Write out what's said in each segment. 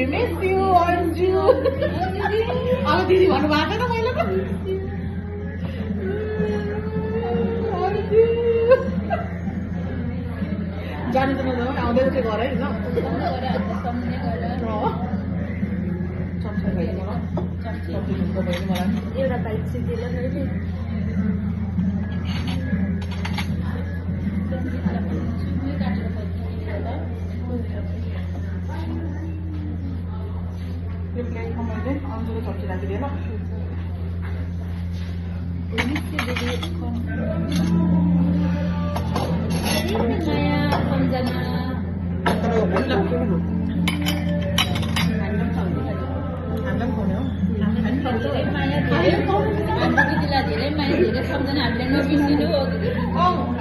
We miss you, Anju. अब दिदी भन्नुभएको त मैले त जानु त नजानु आउँदै चाहिँ गर है ल एउटा बाइक चाहिँ दिएला मैले यो प्लेटमा मैले अन्जुको सब्जी राखिदिएँ ल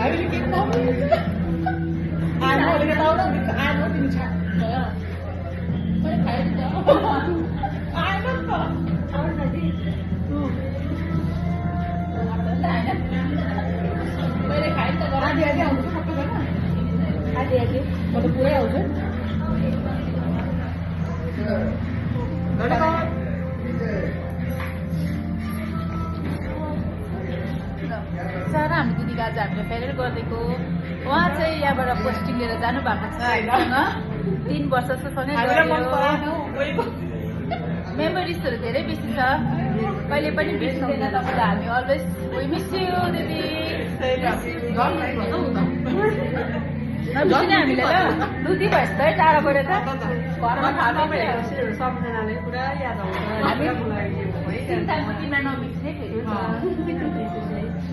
हामीले के खुवाउनु आमाले बताउन आमा तिमी छ आधी आधी आउँछ सबैजना आधी आधी म त पुरै आउँछ सारा हामी दिदीको आज हामीले फेरेर गरिदिएको उहाँ चाहिँ यहाँबाट पोस्टिङ लिएर जानु भएको छ हामीसँग 3 वर्ष जस्तो सँगै मेमोरिजहरू धेरै बेसी छ कहिले पनि बिर्सिँदैन तपाईँलाई हामी अलवेज वी मिस यु दिदी नबिर्सिने हामीले ल दुधी भएछ त है टाढाबाट त घरमा खानु सबजनाले पुरा याद आउँछ तिमीमा नबिर्सिने फेरि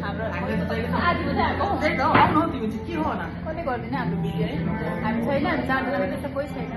हाम्रो आजको चाहिँ हाम्रो आउनु तिमी चाहिँ के हो न कसले गर्दैन हाम्रो भिडियो है हामी छैन हामी चारजना मात्रै छ कोही छैन